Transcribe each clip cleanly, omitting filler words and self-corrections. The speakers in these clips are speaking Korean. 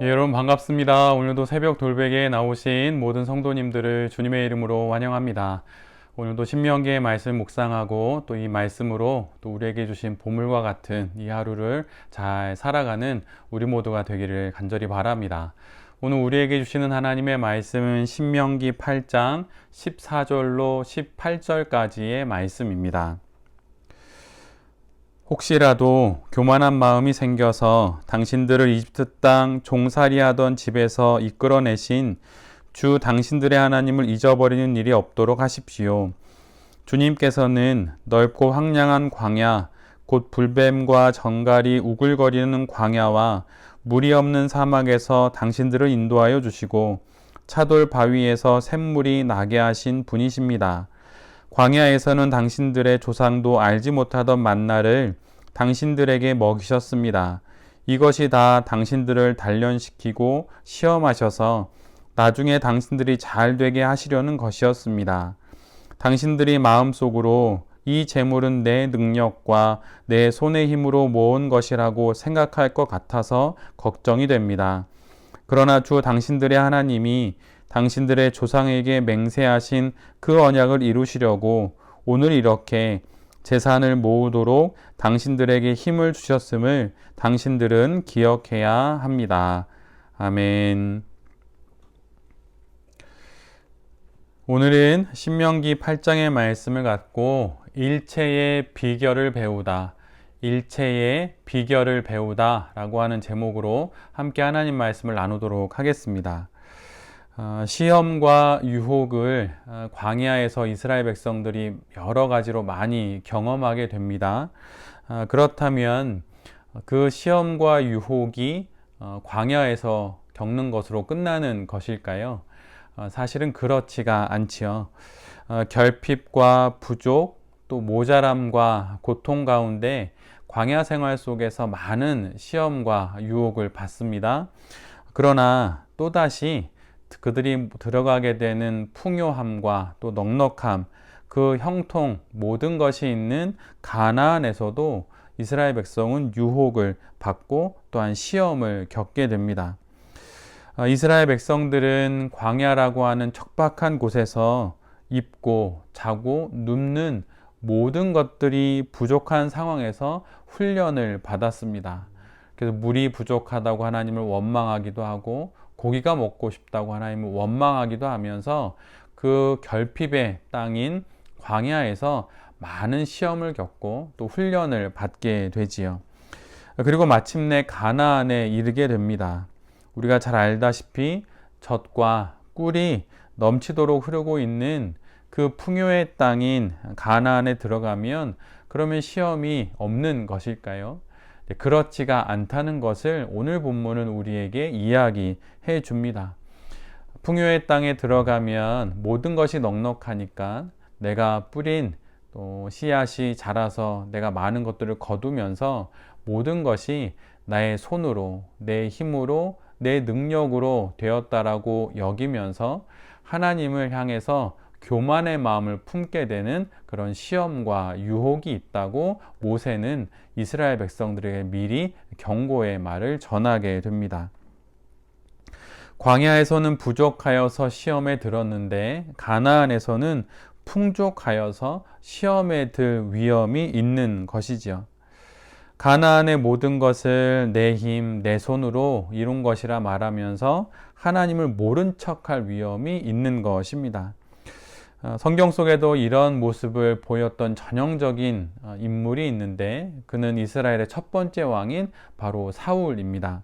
예, 여러분 반갑습니다. 오늘도 새벽 돌베개에 나오신 모든 성도님들을 주님의 이름으로 환영합니다. 오늘도 신명기의 말씀 묵상하고 또 이 말씀으로 또 우리에게 주신 보물과 같은 이 하루를 잘 살아가는 우리 모두가 되기를 간절히 바랍니다. 오늘 우리에게 주시는 하나님의 말씀은 신명기 8장 14절로 18절까지의 말씀입니다. 혹시라도 교만한 마음이 생겨서 당신들을 이집트 땅 종살이하던 집에서 이끌어내신 주 당신들의 하나님을 잊어버리는 일이 없도록 하십시오. 주님께서는 넓고 황량한 광야, 곧 불뱀과 정갈이 우글거리는 광야와 물이 없는 사막에서 당신들을 인도하여 주시고 차돌 바위에서 샘물이 나게 하신 분이십니다. 광야에서는 당신들의 조상도 알지 못하던 만나를 당신들에게 먹이셨습니다. 이것이 다 당신들을 단련시키고 시험하셔서 나중에 당신들이 잘 되게 하시려는 것이었습니다. 당신들이 마음속으로 이 재물은 내 능력과 내 손의 힘으로 모은 것이라고 생각할 것 같아서 걱정이 됩니다. 그러나 주 당신들의 하나님이 당신들의 조상에게 맹세하신 그 언약을 이루시려고 오늘 이렇게 재산을 모으도록 당신들에게 힘을 주셨음을 당신들은 기억해야 합니다. 아멘. 오늘은 신명기 8장의 말씀을 갖고 일체의 비결을 배우다, 일체의 비결을 배우다 라고 하는 제목으로 함께 하나님 말씀을 나누도록 하겠습니다. 시험과 유혹을 광야에서 이스라엘 백성들이 여러 가지로 많이 경험하게 됩니다. 그렇다면 그 시험과 유혹이 광야에서 겪는 것으로 끝나는 것일까요? 사실은 그렇지가 않지요. 결핍과 부족, 또 모자람과 고통 가운데 광야 생활 속에서 많은 시험과 유혹을 받습니다. 그러나 또다시 그들이 들어가게 되는 풍요함과 또 넉넉함, 그 형통 모든 것이 있는 가나안에서도 이스라엘 백성은 유혹을 받고 또한 시험을 겪게 됩니다. 이스라엘 백성들은 광야라고 하는 척박한 곳에서 입고 자고 눕는 모든 것들이 부족한 상황에서 훈련을 받았습니다. 그래서 물이 부족하다고 하나님을 원망하기도 하고 고기가 먹고 싶다고 하나님을 원망하기도 하면서 그 결핍의 땅인 광야에서 많은 시험을 겪고 또 훈련을 받게 되지요. 그리고 마침내 가나안에 이르게 됩니다. 우리가 잘 알다시피 젖과 꿀이 넘치도록 흐르고 있는 그 풍요의 땅인 가나안에 들어가면 그러면 시험이 없는 것일까요? 그렇지가 않다는 것을 오늘 본문은 우리에게 이야기해 줍니다. 풍요의 땅에 들어가면 모든 것이 넉넉하니까 내가 뿌린 또 씨앗이 자라서 내가 많은 것들을 거두면서 모든 것이 나의 손으로, 내 힘으로, 내 능력으로 되었다라고 여기면서 하나님을 향해서 교만의 마음을 품게 되는 그런 시험과 유혹이 있다고 모세는 이스라엘 백성들에게 미리 경고의 말을 전하게 됩니다. 광야에서는 부족하여서 시험에 들었는데 가나안에서는 풍족하여서 시험에 들 위험이 있는 것이지요. 가나안의 모든 것을 내 힘, 내 손으로 이룬 것이라 말하면서 하나님을 모른 척할 위험이 있는 것입니다. 성경 속에도 이런 모습을 보였던 전형적인 인물이 있는데 그는 이스라엘의 첫 번째 왕인 바로 사울입니다.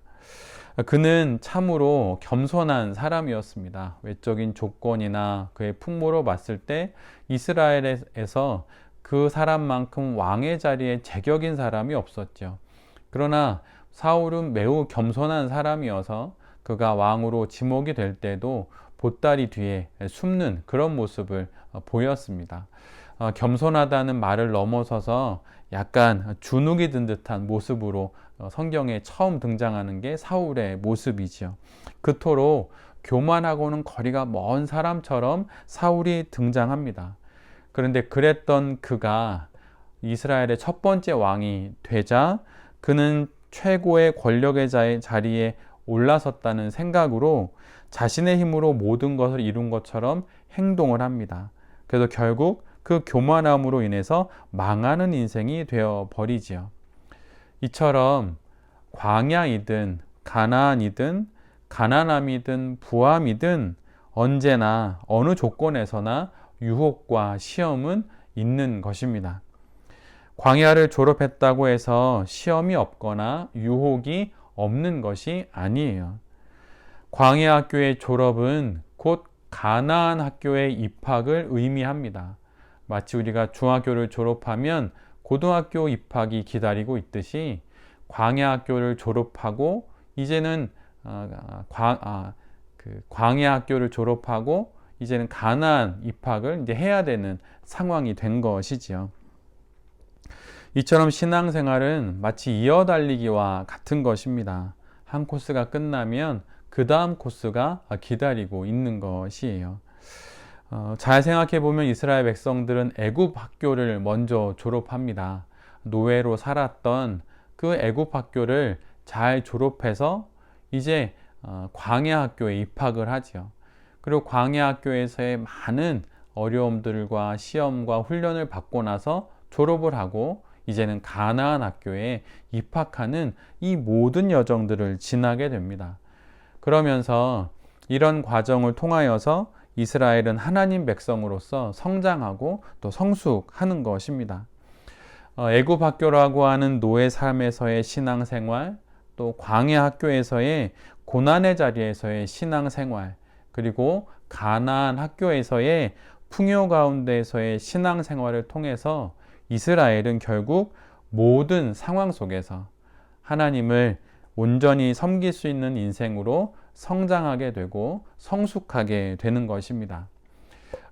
그는 참으로 겸손한 사람이었습니다. 외적인 조건이나 그의 풍모로 봤을 때 이스라엘에서 그 사람만큼 왕의 자리에 제격인 사람이 없었죠. 그러나 사울은 매우 겸손한 사람이어서 그가 왕으로 지목이 될 때도 보따리 뒤에 숨는 그런 모습을 보였습니다. 겸손하다는 말을 넘어서서 약간 주눅이 든 듯한 모습으로 성경에 처음 등장하는 게 사울의 모습이죠. 그토록 교만하고는 거리가 먼 사람처럼 사울이 등장합니다. 그런데 그랬던 그가 이스라엘의 첫 번째 왕이 되자 그는 최고의 권력의 자리에 올라섰다는 생각으로 자신의 힘으로 모든 것을 이룬 것처럼 행동을 합니다. 그래서 결국 그 교만함으로 인해서 망하는 인생이 되어 버리지요. 이처럼 광야이든 가나안이든 가난함이든 부함이든 언제나 어느 조건에서나 유혹과 시험은 있는 것입니다. 광야를 졸업했다고 해서 시험이 없거나 유혹이 없는 것이 아니에요. 광야 학교의 졸업은 곧 가나안 학교의 입학을 의미합니다. 마치 우리가 중학교를 졸업하면 고등학교 입학이 기다리고 있듯이 광야 학교를 졸업하고 이제는 광야 학교를 졸업하고 이제는 가나안 입학을 이제 해야 되는 상황이 된 것이지요. 이처럼 신앙생활은 마치 이어달리기와 같은 것입니다. 한 코스가 끝나면 그 다음 코스가 기다리고 있는 것이에요. 잘 생각해 보면 이스라엘 백성들은 애굽 학교를 먼저 졸업합니다. 노예로 살았던 그 애굽 학교를 잘 졸업해서 이제 광야 학교에 입학을 하지요. 그리고 광야 학교에서의 많은 어려움들과 시험과 훈련을 받고 나서 졸업을 하고 이제는 가나안 학교에 입학하는 이 모든 여정들을 지나게 됩니다. 그러면서 이런 과정을 통하여서 이스라엘은 하나님 백성으로서 성장하고 또 성숙하는 것입니다. 애굽 학교라고 하는 노예 삶에서의 신앙생활, 또 광야 학교에서의 고난의 자리에서의 신앙생활, 그리고 가나안 학교에서의 풍요 가운데에서의 신앙생활을 통해서 이스라엘은 결국 모든 상황 속에서 하나님을 온전히 섬길 수 있는 인생으로 성장하게 되고 성숙하게 되는 것입니다.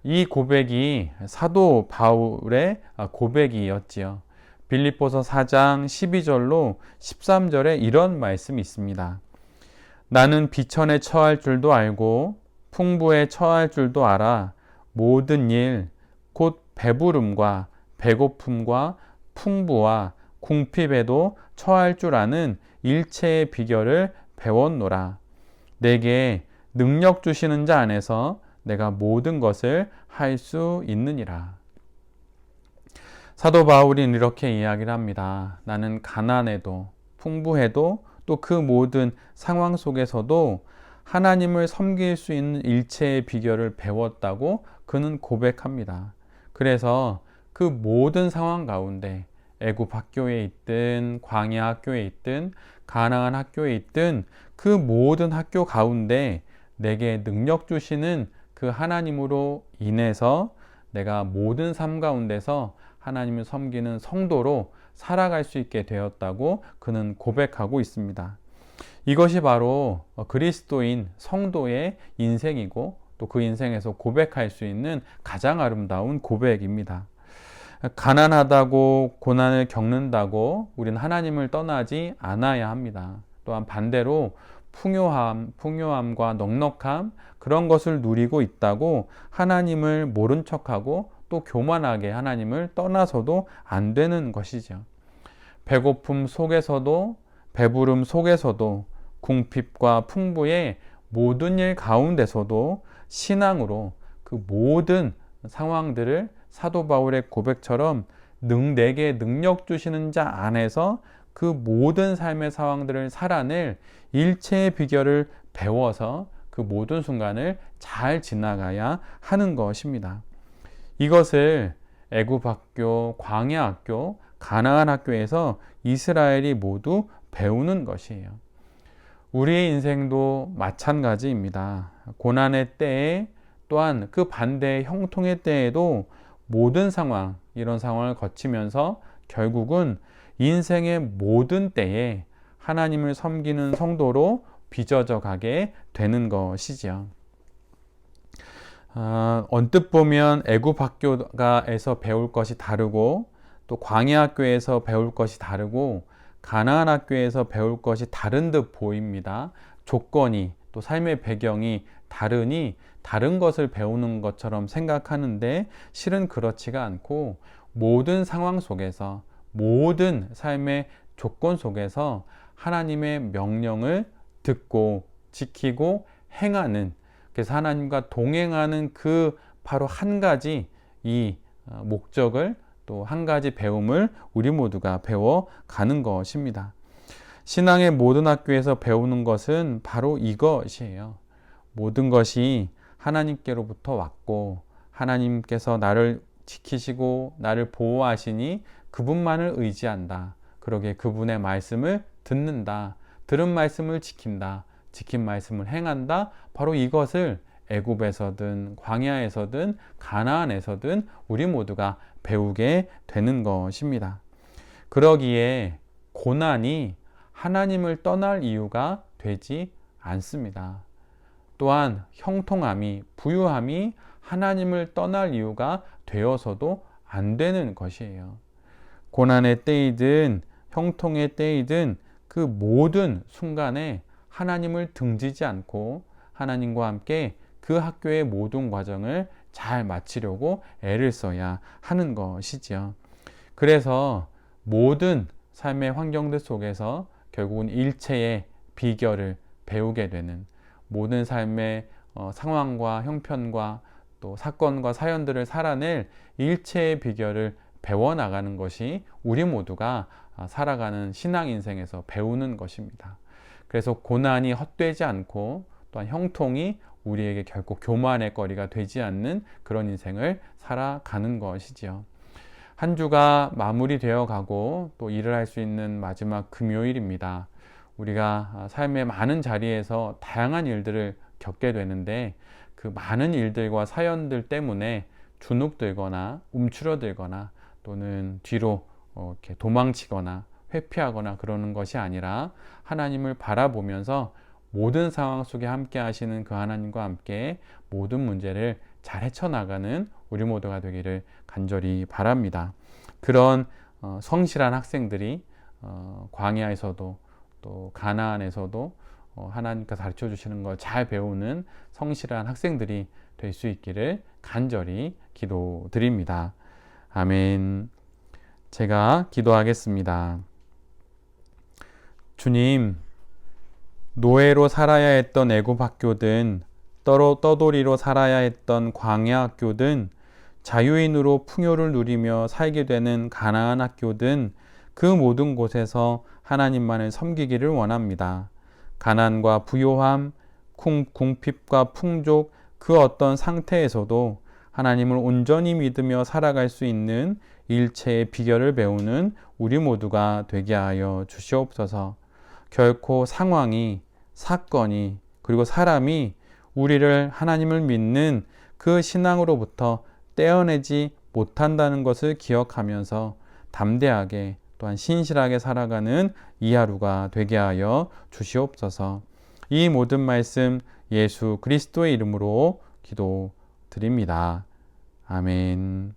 이 고백이 사도 바울의 고백이었지요. 빌립보서 4장 12절로 13절에 이런 말씀이 있습니다. 나는 비천에 처할 줄도 알고 풍부에 처할 줄도 알아 모든 일 곧 배부름과 배고픔과 풍부와 궁핍에도 처할 줄 아는 일체의 비결을 배웠노라. 내게 능력 주시는 자 안에서 내가 모든 것을 할 수 있느니라. 사도 바울은 이렇게 이야기를 합니다. 나는 가난해도 풍부해도 또 그 모든 상황 속에서도 하나님을 섬길 수 있는 일체의 비결을 배웠다고 그는 고백합니다. 그래서 그 모든 상황 가운데 애굽 학교에 있든 광야 학교에 있든 가나안 학교에 있든 그 모든 학교 가운데 내게 능력 주시는 그 하나님으로 인해서 내가 모든 삶 가운데서 하나님을 섬기는 성도로 살아갈 수 있게 되었다고 그는 고백하고 있습니다. 이것이 바로 그리스도인 성도의 인생이고 또 그 인생에서 고백할 수 있는 가장 아름다운 고백입니다. 가난하다고 고난을 겪는다고 우리는 하나님을 떠나지 않아야 합니다. 또한 반대로 풍요함과 넉넉함 그런 것을 누리고 있다고 하나님을 모른 척하고 또 교만하게 하나님을 떠나서도 안 되는 것이죠. 배고픔 속에서도 배부름 속에서도 궁핍과 풍부의 모든 일 가운데서도 신앙으로 그 모든 상황들을 사도 바울의 고백처럼 내게 능력 주시는 자 안에서 그 모든 삶의 상황들을 살아낼 일체의 비결을 배워서 그 모든 순간을 잘 지나가야 하는 것입니다. 이것을 애굽 학교, 광야 학교, 가나안 학교에서 이스라엘이 모두 배우는 것이에요. 우리의 인생도 마찬가지입니다. 고난의 때에 또한 그 반대의 형통의 때에도 모든 상황, 이런 상황을 거치면서 결국은 인생의 모든 때에 하나님을 섬기는 성도로 빚어져 가게 되는 것이죠. 언뜻 보면 애굽 학교에서 배울 것이 다르고 또 광야 학교에서 배울 것이 다르고 가나안 학교에서 배울 것이 다른 듯 보입니다. 조건이 또 삶의 배경이 다르니 다른 것을 배우는 것처럼 생각하는데 실은 그렇지가 않고 모든 상황 속에서 모든 삶의 조건 속에서 하나님의 명령을 듣고 지키고 행하는, 그래서 하나님과 동행하는 그 바로 한 가지 이 목적을, 또 한 가지 배움을 우리 모두가 배워가는 것입니다. 신앙의 모든 학교에서 배우는 것은 바로 이것이에요. 모든 것이 하나님께로부터 왔고 하나님께서 나를 지키시고 나를 보호하시니 그분만을 의지한다. 그러기에 그분의 말씀을 듣는다. 들은 말씀을 지킨다. 지킨 말씀을 행한다. 바로 이것을 애굽에서든 광야에서든 가나안에서든 우리 모두가 배우게 되는 것입니다. 그러기에 고난이 하나님을 떠날 이유가 되지 않습니다. 또한 형통함이, 부유함이 하나님을 떠날 이유가 되어서도 안 되는 것이에요. 고난의 때이든 형통의 때이든 그 모든 순간에 하나님을 등지지 않고 하나님과 함께 그 학교의 모든 과정을 잘 마치려고 애를 써야 하는 것이지요. 그래서 모든 삶의 환경들 속에서 결국은 일체의 비결을 배우게 되는, 모든 삶의 상황과 형편과 또 사건과 사연들을 살아낼 일체의 비결을 배워나가는 것이 우리 모두가 살아가는 신앙 인생에서 배우는 것입니다. 그래서 고난이 헛되지 않고 또한 형통이 우리에게 결코 교만의 거리가 되지 않는 그런 인생을 살아가는 것이지요. 한 주가 마무리되어 가고 또 일을 할 수 있는 마지막 금요일입니다. 우리가 삶의 많은 자리에서 다양한 일들을 겪게 되는데 그 많은 일들과 사연들 때문에 주눅들거나 움츠러들거나 또는 뒤로 이렇게 도망치거나 회피하거나 그러는 것이 아니라 하나님을 바라보면서 모든 상황 속에 함께 하시는 그 하나님과 함께 모든 문제를 잘 헤쳐나가는 우리 모두가 되기를 간절히 바랍니다. 그런 성실한 학생들이 광야에서도 또 가나안에서도 하나님께서 가르쳐 주시는 걸 잘 배우는 성실한 학생들이 될 수 있기를 간절히 기도드립니다. 아멘. 제가 기도하겠습니다. 주님, 노예로 살아야 했던 애굽 학교든 떠돌이로 살아야 했던 광야 학교든 자유인으로 풍요를 누리며 살게 되는 가나안 학교든 그 모든 곳에서 하나님만을 섬기기를 원합니다. 가난과 부요함, 궁핍과 풍족, 그 어떤 상태에서도 하나님을 온전히 믿으며 살아갈 수 있는 일체의 비결을 배우는 우리 모두가 되게 하여 주시옵소서. 결코 상황이, 사건이, 그리고 사람이 우리를 하나님을 믿는 그 신앙으로부터 떼어내지 못한다는 것을 기억하면서 담대하게 또한 신실하게 살아가는 이 하루가 되게 하여 주시옵소서. 이 모든 말씀 예수 그리스도의 이름으로 기도드립니다. 아멘.